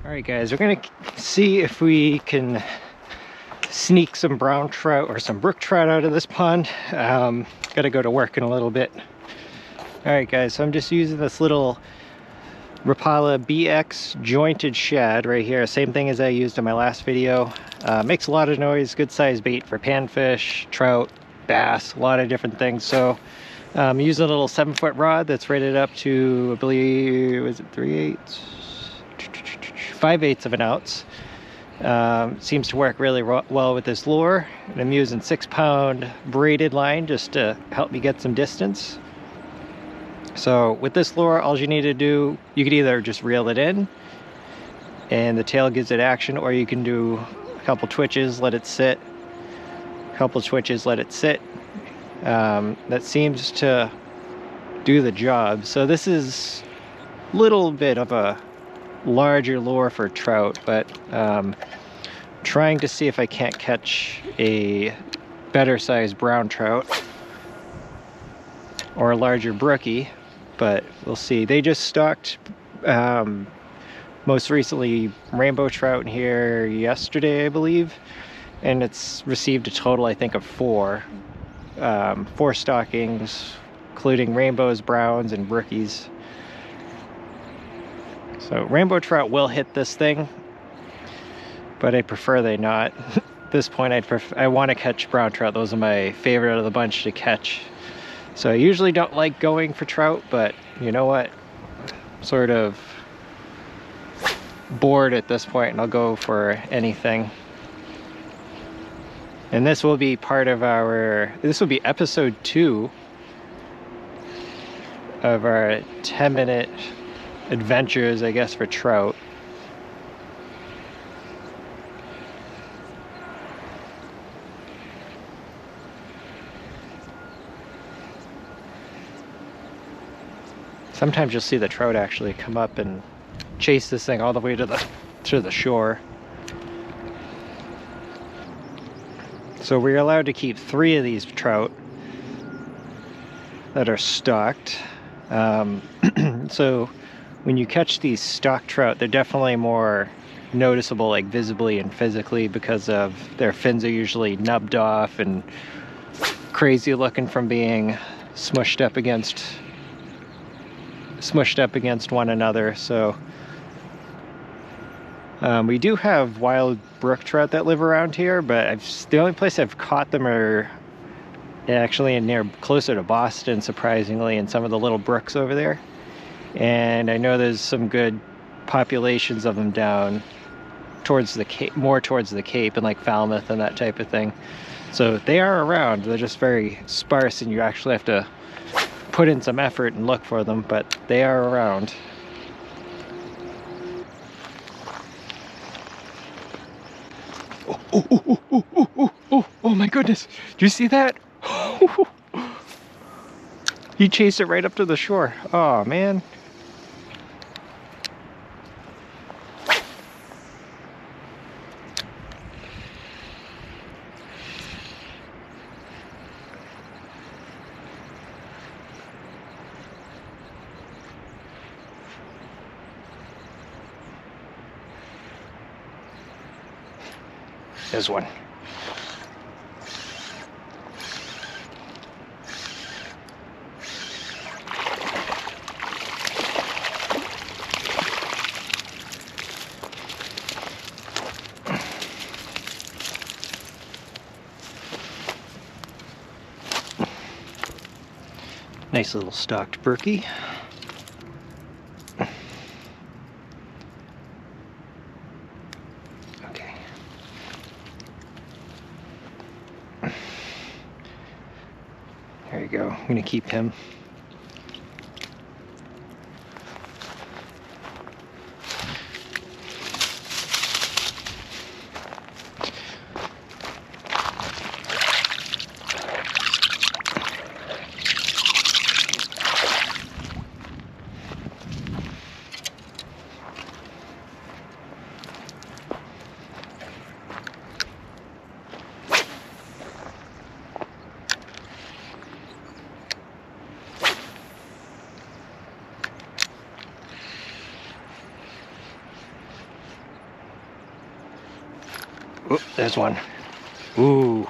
Alright guys, we're gonna see if we can sneak some brown trout or some brook trout out of this pond. Gotta go to work in a little bit. Alright guys, so I'm just using this little Rapala BX jointed shad right here. Same thing as I used in my last video. Makes a lot of noise, good size bait for panfish, trout, bass, a lot of different things. So I'm using a little 7-foot rod that's rated up to, I believe, was it 5/8 of an ounce. Seems to work really well with this lure. And I'm using 6-pound braided line just to help me get some distance. So with this lure, all you need to do, you could either just reel it in and the tail gives it action, or you can do a couple twitches, let it sit, a couple twitches, let it sit. That seems to do the job. So this is a little bit of a larger lure for trout, but trying to see if I can't catch a better sized brown trout or a larger brookie, but we'll see. They just stocked most recently rainbow trout in here yesterday, I believe, and it's received a total, I think, of four stockings, including rainbows, browns, and brookies. So rainbow trout will hit this thing, but I prefer they not. At this point, I want to catch brown trout. Those are my favorite of the bunch to catch. So I usually don't like going for trout, but you know what? Sort of bored at this point, and I'll go for anything. And this will be part of this will be episode 2 of our 10-minute adventures, I guess, for trout. Sometimes you'll see the trout actually come up and chase this thing all the way to the shore. So we're allowed to keep 3 of these trout that are stocked. So when you catch these stock trout, they're definitely more noticeable, like visibly and physically, because of their fins are usually nubbed off and crazy looking from being smushed up against one another. So we do have wild brook trout that live around here, but the only place I've caught them are actually closer to Boston, surprisingly, in some of the little brooks over there. And I know there's some good populations of them down towards the Cape, more towards the Cape, and like Falmouth and that type of thing. So they are around. They're just very sparse, and you actually have to put in some effort and look for them, but they are around. Oh my goodness, do you see that? He chased it right up to the shore. Oh man. There's one. Nice little stocked brookie. Okay. There you go. I'm gonna keep him. there's one. Ooh.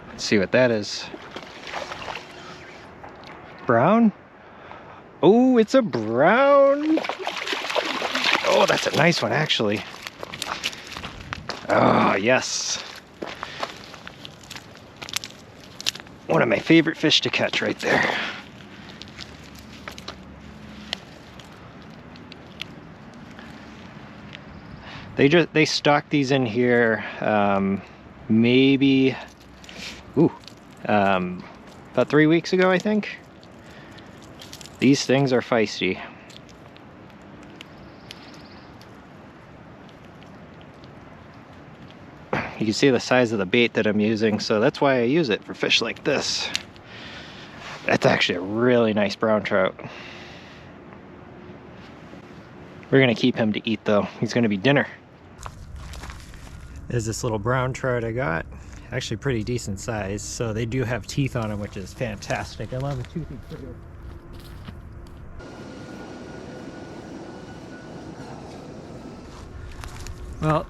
Let's see what that is. Brown? Oh, it's a brown. Oh, that's a nice one, actually. Oh, yes. One of my favorite fish to catch right there. They stocked these in here maybe about 3 weeks ago, I think. These things are feisty. You can see the size of the bait that I'm using, so that's why I use it for fish like this. That's actually a really nice brown trout. We're gonna keep him to eat though. He's gonna be dinner. There's this little brown trout I got. Actually pretty decent size, so they do have teeth on them, which is fantastic. I love a toothy critter. Well,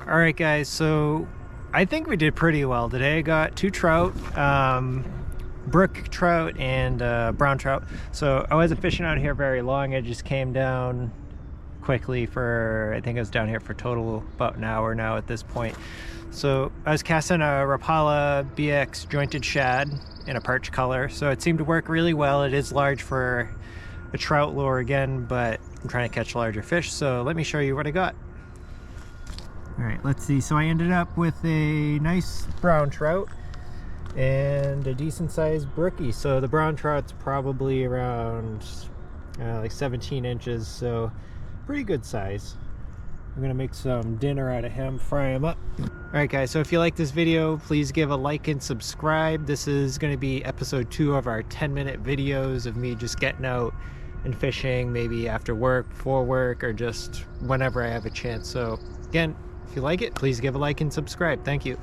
all right guys, so I think we did pretty well today. I got 2 trout, brook trout and brown trout. So I wasn't fishing out here very long. I just came down quickly for, I think I was down here for total about an hour now at this point. So I was casting a Rapala BX jointed shad in a perch color, so it seemed to work really well. It is large for a trout lure again, but I'm trying to catch larger fish, so let me show you what I got. All right, let's see. So I ended up with a nice brown trout and a decent sized brookie. So the brown trout's probably around like 17 inches, so pretty good size. I'm gonna make some dinner out of him, fry him up. All right guys, so if you like this video, please give a like and subscribe. This is gonna be episode 2 of our 10-minute videos of me just getting out and fishing, maybe after work, before work, or just whenever I have a chance. So again, if you like it, please give a like and subscribe. Thank you.